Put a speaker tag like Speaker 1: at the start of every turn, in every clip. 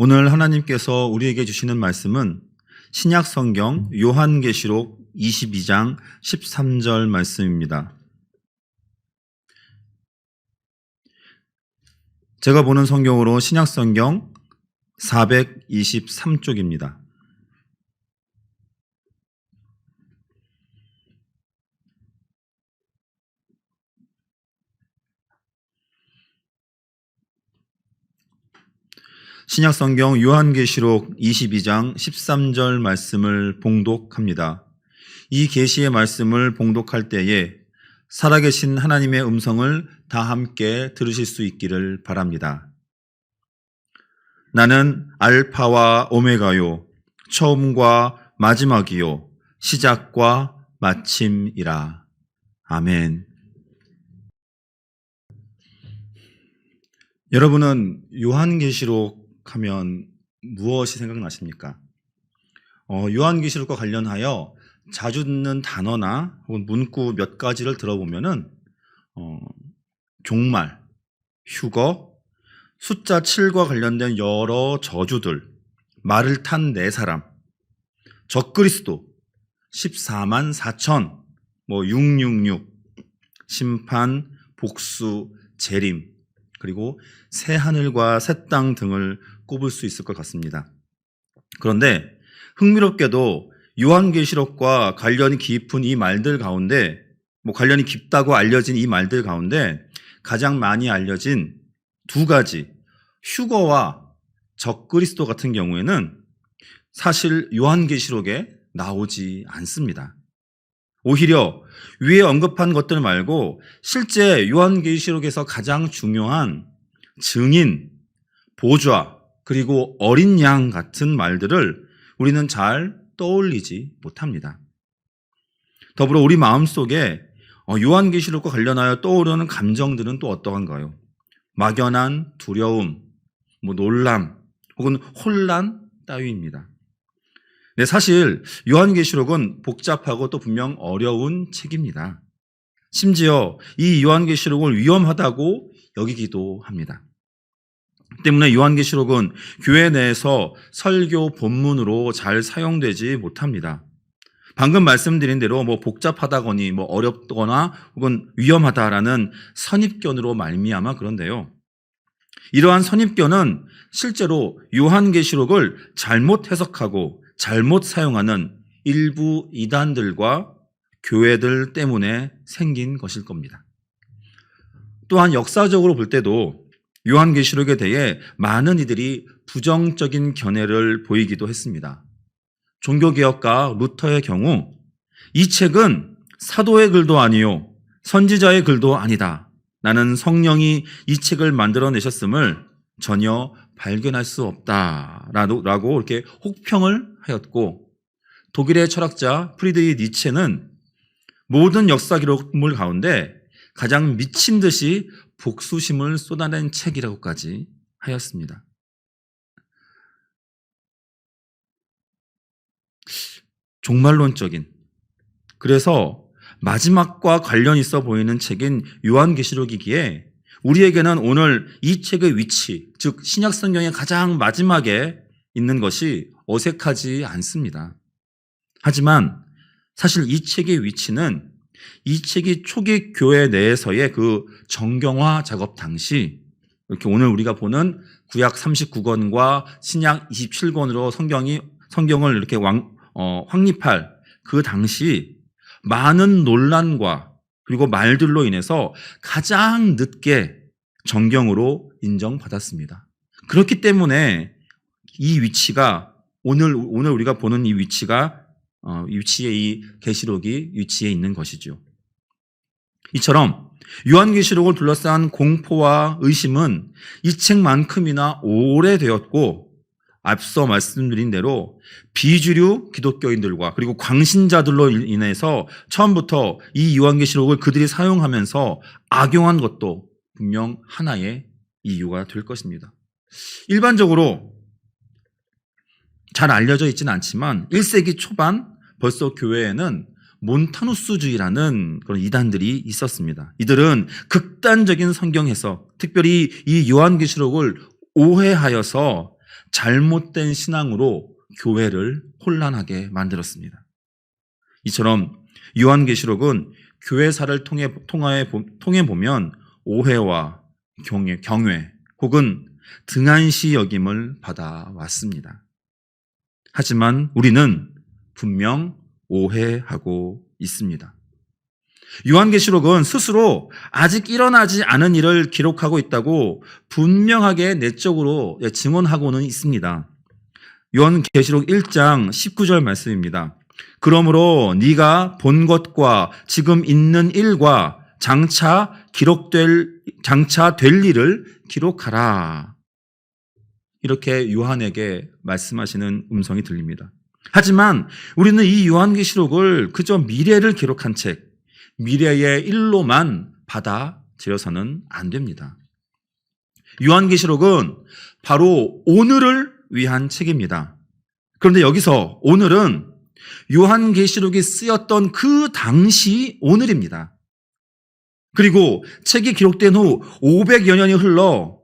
Speaker 1: 오늘 하나님께서 우리에게 주시는 말씀은 신약 성경 요한계시록 22장 13절 말씀입니다. 제가 보는 성경으로 신약 성경 423쪽입니다. 신약 성경 요한계시록 22장 13절 말씀을 봉독합니다. 이 계시의 말씀을 봉독할 때에 살아계신 하나님의 음성을 다 함께 들으실 수 있기를 바랍니다. 나는 알파와 오메가요, 처음과 마지막이요, 시작과 마침이라. 아멘. 여러분은 요한계시록 하면 무엇이 생각나십니까? 요한계시록과 관련하여 자주 듣는 단어나 혹은 문구 몇 가지를 들어보면은 종말, 휴거, 숫자 7과 관련된 여러 저주들, 말을 탄 네 사람, 적그리스도, 14만 4천, 666, 심판, 복수, 재림, 그리고 새 하늘과 새 땅 등을 꼽을 수 있을 것 같습니다. 그런데 흥미롭게도 요한계시록과 관련이 깊은 이 말들 가운데, 관련이 깊다고 알려진 이 말들 가운데 가장 많이 알려진 두 가지, 휴거와 적그리스도 같은 경우에는 사실 요한계시록에 나오지 않습니다. 오히려 위에 언급한 것들 말고 실제 요한계시록에서 가장 중요한 증인, 보좌, 그리고 어린 양 같은 말들을 우리는 잘 떠올리지 못합니다. 더불어 우리 마음속에 요한계시록과 관련하여 떠오르는 감정들은 또 어떠한가요? 막연한 두려움, 놀람, 혹은 혼란 따위입니다. 네, 사실 요한계시록은 복잡하고 또 분명 어려운 책입니다. 심지어 이 요한계시록을 위험하다고 여기기도 합니다. 때문에 요한계시록은 교회 내에서 설교 본문으로 잘 사용되지 못합니다. 방금 말씀드린 대로 복잡하다거니 어렵거나 혹은 위험하다라는 선입견으로 말미암아 그런데요. 이러한 선입견은 실제로 요한계시록을 잘못 해석하고 잘못 사용하는 일부 이단들과 교회들 때문에 생긴 것일 겁니다. 또한 역사적으로 볼 때도 요한계시록에 대해 많은 이들이 부정적인 견해를 보이기도 했습니다. 종교개혁가 루터의 경우 이 책은 사도의 글도 아니요 선지자의 글도 아니다. 나는 성령이 이 책을 만들어내셨음을 전혀 발견할 수 없다라고 이렇게 혹평을 하였고, 독일의 철학자 프리드리히 니체는 모든 역사 기록물 가운데 가장 미친 듯이 복수심을 쏟아낸 책이라고까지 하였습니다. 종말론적인, 그래서 마지막과 관련 있어 보이는 책인 요한계시록이기에 우리에게는 오늘 이 책의 위치, 즉 신약 성경의 가장 마지막에 있는 것이 어색하지 않습니다. 하지만 사실 이 책의 위치는 이 책이 초기 교회 내에서의 그 정경화 작업 당시, 이렇게 오늘 우리가 보는 구약 39권과 신약 27권으로 성경을 이렇게 확립할 그 당시 많은 논란과 그리고 말들로 인해서 가장 늦게 정경으로 인정받았습니다. 그렇기 때문에 이 위치가 오늘 우리가 보는 이 위치가 위치에 이 계시록이 위치해 있는 것이죠. 이처럼 요한계시록을 둘러싼 공포와 의심은 이 책만큼이나 오래되었고, 앞서 말씀드린 대로 비주류 기독교인들과 그리고 광신자들로 인해서 처음부터 이 요한계시록을 그들이 사용하면서 악용한 것도 분명 하나의 이유가 될 것입니다. 일반적으로 잘 알려져 있지는 않지만 1세기 초반 벌써 교회에는 몬타누스주의라는 그런 이단들이 있었습니다. 이들은 극단적인 성경 해석, 특별히 이 요한계시록을 오해하여서 잘못된 신앙으로 교회를 혼란하게 만들었습니다. 이처럼 요한계시록은 교회사를 통해 보면 오해와 경외 혹은 등한시 여김을 받아왔습니다. 하지만 우리는 분명 오해하고 있습니다. 요한계시록은 스스로 아직 일어나지 않은 일을 기록하고 있다고 분명하게 내적으로 증언하고는 있습니다. 요한계시록 1장 19절 말씀입니다. 그러므로 네가 본 것과 지금 있는 일과 장차 될 일을 기록하라. 이렇게 요한에게 말씀하시는 음성이 들립니다. 하지만 우리는 이 요한계시록을 그저 미래를 기록한 책, 미래의 일로만 받아들여서는 안 됩니다. 요한계시록은 바로 오늘을 위한 책입니다. 그런데 여기서 오늘은 요한계시록이 쓰였던 그 당시 오늘입니다. 그리고 책이 기록된 후 500여 년이 흘러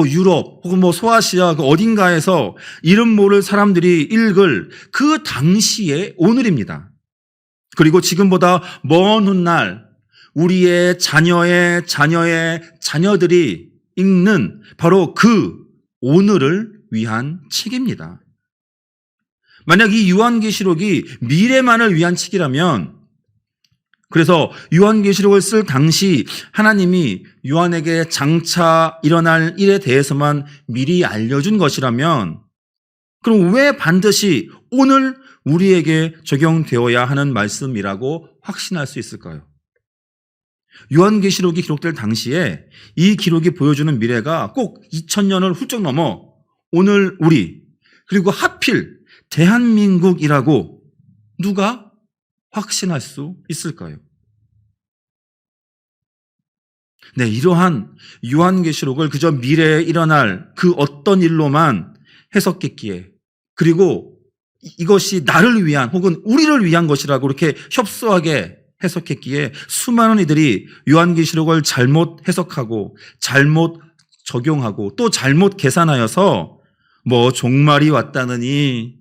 Speaker 1: 유럽 혹은 소아시아 그 어딘가에서 이름 모를 사람들이 읽을 그 당시의 오늘입니다. 그리고 지금보다 먼 훗날 우리의 자녀의 자녀들이 읽는 바로 그 오늘을 위한 책입니다. 만약 이 요한계시록이 미래만을 위한 책이라면, 그래서 요한계시록을 쓸 당시 하나님이 요한에게 장차 일어날 일에 대해서만 미리 알려준 것이라면, 그럼 왜 반드시 오늘 우리에게 적용되어야 하는 말씀이라고 확신할 수 있을까요? 요한계시록이 기록될 당시에 이 기록이 보여주는 미래가 꼭 2000년을 훌쩍 넘어 오늘 우리, 그리고 하필 대한민국이라고 누가 확신할 수 있을까요? 네, 이러한 요한계시록을 그저 미래에 일어날 그 어떤 일로만 해석했기에, 그리고 이것이 나를 위한 혹은 우리를 위한 것이라고 이렇게 협소하게 해석했기에 수많은 이들이 요한계시록을 잘못 해석하고 잘못 적용하고 또 잘못 계산하여서 종말이 왔다느니,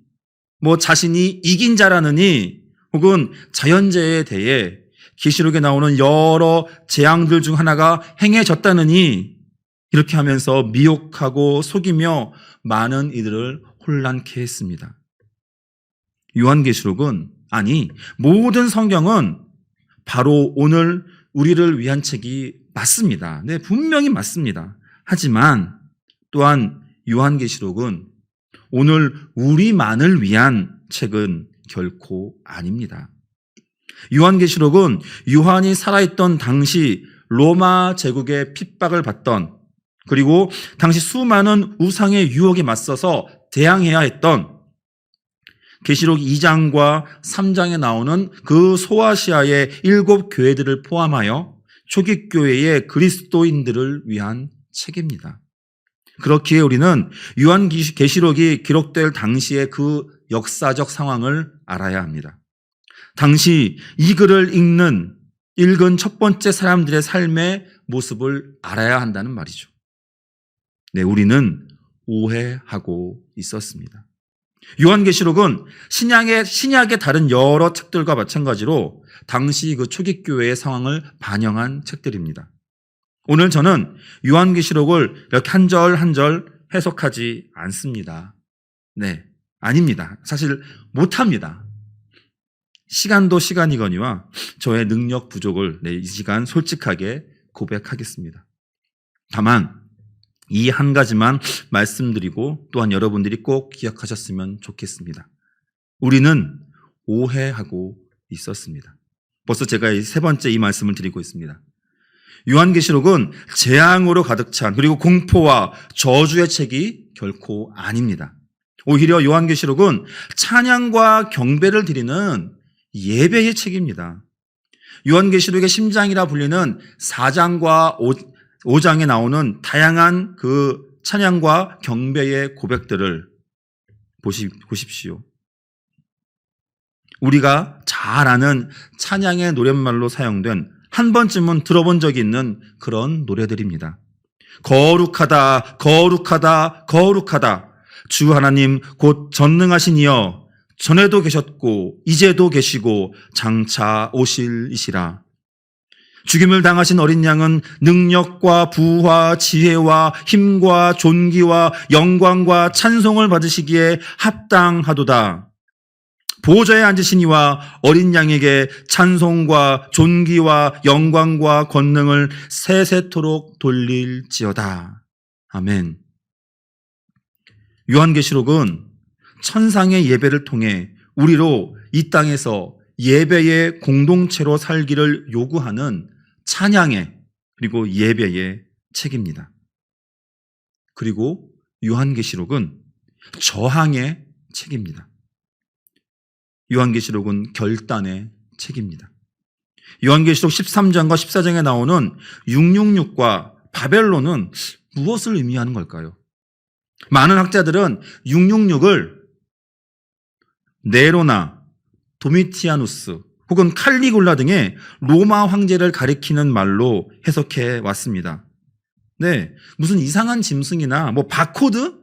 Speaker 1: 자신이 이긴 자라느니, 혹은 자연재해에 대해 계시록에 나오는 여러 재앙들 중 하나가 행해졌다느니, 이렇게 하면서 미혹하고 속이며 많은 이들을 혼란케 했습니다. 요한계시록은, 아니 모든 성경은 바로 오늘 우리를 위한 책이 맞습니다. 네, 분명히 맞습니다. 하지만 또한 요한계시록은 오늘 우리만을 위한 책은 결코 아닙니다. 요한계시록은 요한이 살아있던 당시 로마 제국의 핍박을 받던, 그리고 당시 수많은 우상의 유혹에 맞서서 대항해야 했던 계시록 2장과 3장에 나오는 그 소아시아의 7 교회들을 포함하여 초기 교회의 그리스도인들을 위한 책입니다. 그렇기에 우리는 요한계시록이 기록될 당시의 그 역사적 상황을 알아야 합니다. 당시 이 글을 읽은 첫 번째 사람들의 삶의 모습을 알아야 한다는 말이죠. 네, 우리는 오해하고 있었습니다. 요한계시록은 신약의 다른 여러 책들과 마찬가지로 당시 그 초기 교회의 상황을 반영한 책들입니다. 오늘 저는 요한계시록을 이렇게 한 절 한 절 해석하지 않습니다. 네, 아닙니다. 사실 못합니다. 시간도 시간이거니와 저의 능력 부족을 이 시간 솔직하게 고백하겠습니다. 다만 이 한 가지만 말씀드리고 또한 여러분들이 꼭 기억하셨으면 좋겠습니다. 우리는 오해하고 있었습니다. 벌써 제가 3번째 이 말씀을 드리고 있습니다. 요한계시록은 재앙으로 가득 찬, 그리고 공포와 저주의 책이 결코 아닙니다. 오히려 요한계시록은 찬양과 경배를 드리는 예배의 책입니다. 요한계시록의 심장이라 불리는 4장과 5장에 나오는 다양한 그 찬양과 경배의 고백들을 보십시오. 우리가 잘 아는 찬양의 노랫말로 사용된, 한 번쯤은 들어본 적이 있는 그런 노래들입니다. 거룩하다, 거룩하다, 거룩하다. 주 하나님 곧 전능하신 이여 전에도 계셨고 이제도 계시고 장차 오실 이시라. 죽임을 당하신 어린 양은 능력과 부와 지혜와 힘과 존귀와 영광과 찬송을 받으시기에 합당하도다. 보좌에 앉으신 이와 어린 양에게 찬송과 존귀와 영광과 권능을 세세토록 돌릴지어다. 아멘. 요한계시록은 천상의 예배를 통해 우리로 이 땅에서 예배의 공동체로 살기를 요구하는 찬양의 그리고 예배의 책입니다. 그리고 요한계시록은 저항의 책입니다. 요한계시록은 결단의 책입니다. 요한계시록 13장과 14장에 나오는 666과 바벨론은 무엇을 의미하는 걸까요? 많은 학자들은 666을 네로나 도미티아누스 혹은 칼리굴라 등의 로마 황제를 가리키는 말로 해석해 왔습니다. 네, 무슨 이상한 짐승이나 바코드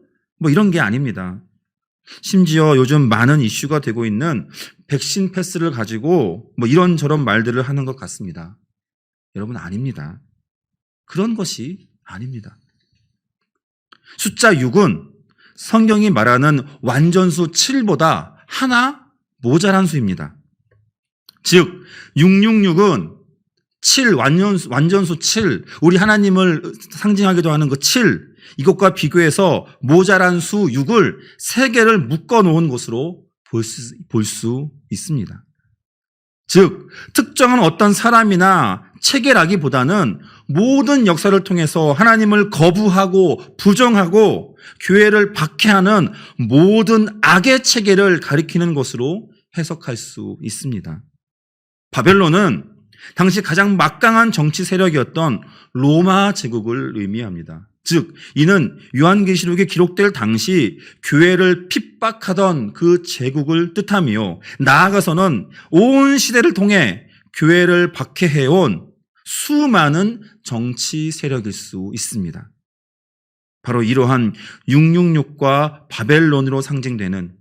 Speaker 1: 이런 게 아닙니다. 심지어 요즘 많은 이슈가 되고 있는 백신 패스를 가지고 이런저런 말들을 하는 것 같습니다. 여러분, 아닙니다. 그런 것이 아닙니다. 숫자 6은 성경이 말하는 완전수 7보다 하나 모자란 수입니다. 즉 666은 7, 완전수 7, 우리 하나님을 상징하기도 하는 그 7, 이것과 비교해서 모자란 수 6을 3개를 묶어놓은 것으로 볼 수 있습니다. 즉 특정한 어떤 사람이나 체계라기보다는 모든 역사를 통해서 하나님을 거부하고 부정하고 교회를 박해하는 모든 악의 체계를 가리키는 것으로 해석할 수 있습니다. 바벨론은 당시 가장 막강한 정치 세력이었던 로마 제국을 의미합니다. 즉 이는 요한계시록에 기록될 당시 교회를 핍박하던 그 제국을 뜻하며 나아가서는 온 시대를 통해 교회를 박해해온 수많은 정치 세력일 수 있습니다. 바로 이러한 666과 바벨론으로 상징되는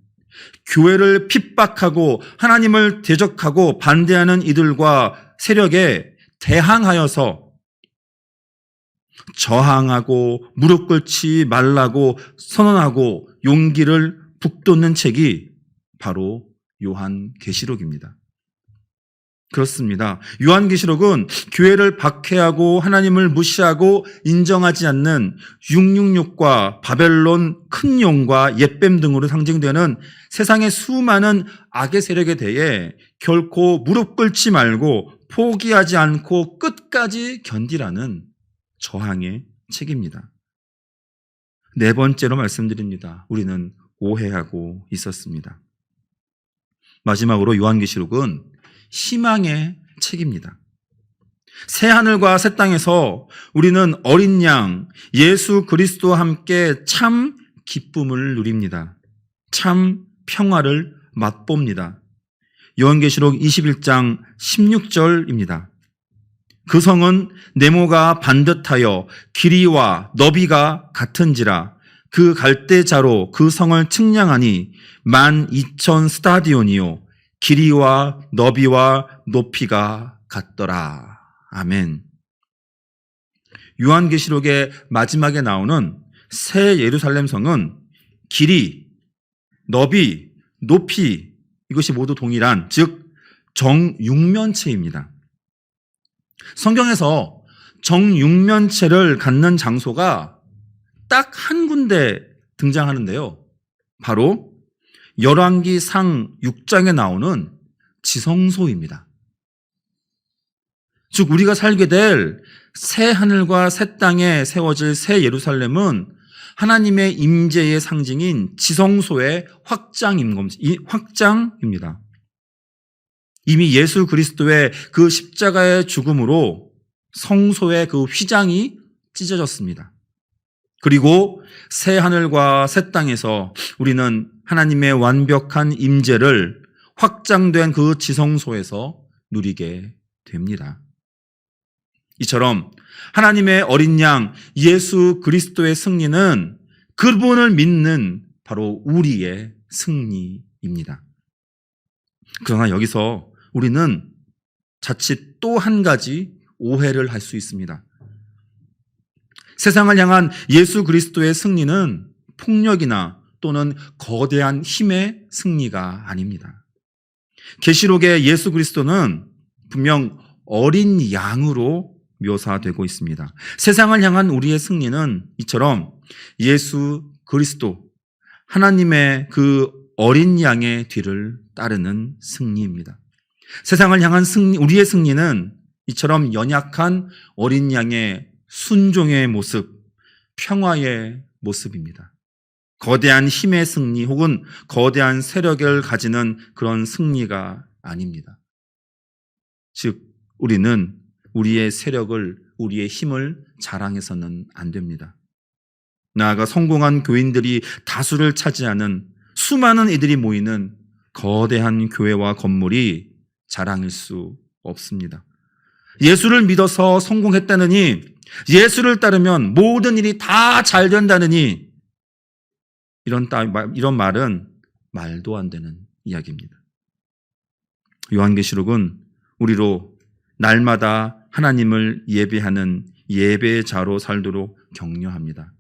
Speaker 1: 교회를 핍박하고 하나님을 대적하고 반대하는 이들과 세력에 대항하여서 저항하고 무릎 꿇지 말라고 선언하고 용기를 북돋는 책이 바로 요한계시록입니다. 그렇습니다. 요한계시록은 교회를 박해하고 하나님을 무시하고 인정하지 않는 666과 바벨론 큰 용과 옛뱀 등으로 상징되는 세상의 수많은 악의 세력에 대해 결코 무릎 꿇지 말고 포기하지 않고 끝까지 견디라는 저항의 책입니다. 네 번째로 말씀드립니다. 우리는 오해하고 있었습니다. 마지막으로 요한계시록은 희망의 책입니다. 새 하늘과 새 땅에서 우리는 어린 양 예수 그리스도와 함께 참 기쁨을 누립니다. 참 평화를 맛봅니다. 요한계시록 21장 16절입니다. 그 성은 네모가 반듯하여 길이와 너비가 같은지라 그 갈대자로 그 성을 측량하니 12,000 스타디온이요 길이와 너비와 높이가 같더라. 아멘. 요한계시록의 마지막에 나오는 새 예루살렘 성은 길이, 너비, 높이 이것이 모두 동일한 즉 정육면체입니다. 성경에서 정육면체를 갖는 장소가 딱 한 군데 등장하는데요. 바로 열왕기 상 6장에 나오는 지성소입니다. 즉 우리가 살게 될 새 하늘과 새 땅에 세워질 새 예루살렘은 하나님의 임재의 상징인 지성소의 확장입니다. 이미 예수 그리스도의 그 십자가의 죽음으로 성소의 그 휘장이 찢어졌습니다. 그리고 새 하늘과 새 땅에서 우리는 하나님의 완벽한 임재를 확장된 그 지성소에서 누리게 됩니다. 이처럼 하나님의 어린 양 예수 그리스도의 승리는 그분을 믿는 바로 우리의 승리입니다. 그러나 여기서 우리는 자칫 또 한 가지 오해를 할 수 있습니다. 세상을 향한 예수 그리스도의 승리는 폭력이나 또는 거대한 힘의 승리가 아닙니다. 계시록의 예수 그리스도는 분명 어린 양으로 묘사되고 있습니다. 세상을 향한 우리의 승리는 이처럼 예수 그리스도, 하나님의 그 어린 양의 뒤를 따르는 승리입니다. 세상을 향한 우리의 승리는 이처럼 연약한 어린 양의 순종의 모습, 평화의 모습입니다. 거대한 힘의 승리 혹은 거대한 세력을 가지는 그런 승리가 아닙니다. 즉, 우리는 우리의 세력을, 우리의 힘을 자랑해서는 안 됩니다. 나아가 성공한 교인들이 다수를 차지하는 수많은 이들이 모이는 거대한 교회와 건물이 자랑일 수 없습니다. 예수를 믿어서 성공했다느니, 예수를 따르면 모든 일이 다 잘 된다느니, 이런 말은 말도 안 되는 이야기입니다. 요한계시록은 우리로 날마다 하나님을 예배하는 예배자로 살도록 격려합니다.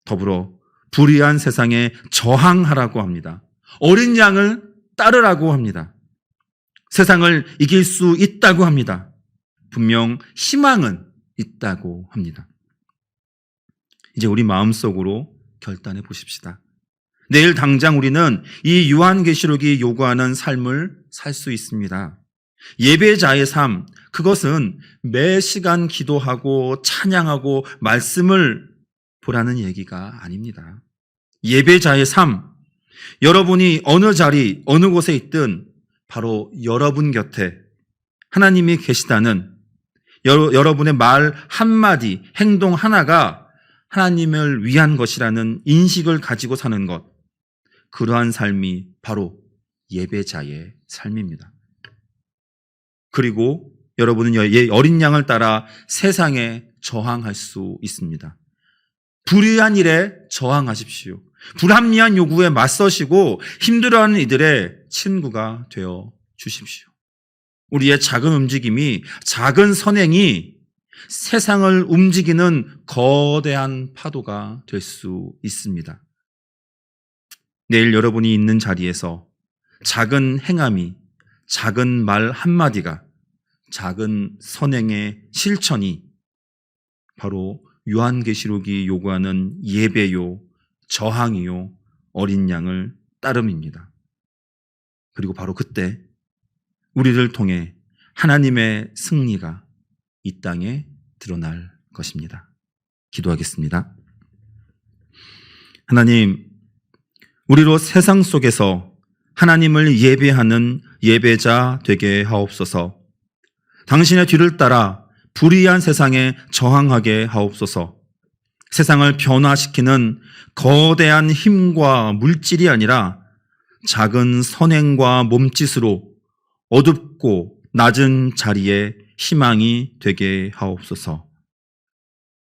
Speaker 1: 더불어 불의한 세상에 저항하라고 합니다. 어린 양을 따르라고 합니다. 세상을 이길 수 있다고 합니다. 분명 희망은 있다고 합니다. 이제 우리 마음속으로 결단해 보십시다. 내일 당장 우리는 이 요한계시록이 요구하는 삶을 살 수 있습니다. 예배자의 삶, 그것은 매 시간 기도하고 찬양하고 말씀을 보라는 얘기가 아닙니다. 예배자의 삶, 여러분이 어느 자리, 어느 곳에 있든 바로 여러분 곁에 하나님이 계시다는 여러분의 말 한마디, 행동 하나가 하나님을 위한 것이라는 인식을 가지고 사는 것, 그러한 삶이 바로 예배자의 삶입니다. 그리고 여러분은 어린 양을 따라 세상에 저항할 수 있습니다. 불의한 일에 저항하십시오. 불합리한 요구에 맞서시고 힘들어하는 이들의 친구가 되어 주십시오. 우리의 작은 움직임이, 작은 선행이 세상을 움직이는 거대한 파도가 될 수 있습니다. 내일 여러분이 있는 자리에서 작은 행함이, 작은 말 한마디가, 작은 선행의 실천이 바로 요한계시록이 요구하는 예배요, 저항이요, 어린 양을 따름입니다. 그리고 바로 그때 우리를 통해 하나님의 승리가 이 땅에 드러날 것입니다. 기도하겠습니다. 하나님, 우리로 세상 속에서 하나님을 예배하는 예배자 되게 하옵소서. 당신의 뒤를 따라 불의한 세상에 저항하게 하옵소서. 세상을 변화시키는 거대한 힘과 물질이 아니라 작은 선행과 몸짓으로 어둡고 낮은 자리에 희망이 되게 하옵소서.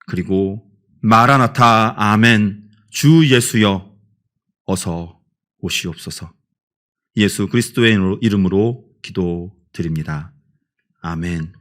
Speaker 1: 그리고 마라나타 아멘, 주 예수여 어서 오시옵소서. 예수 그리스도의 이름으로 기도드립니다. 아멘.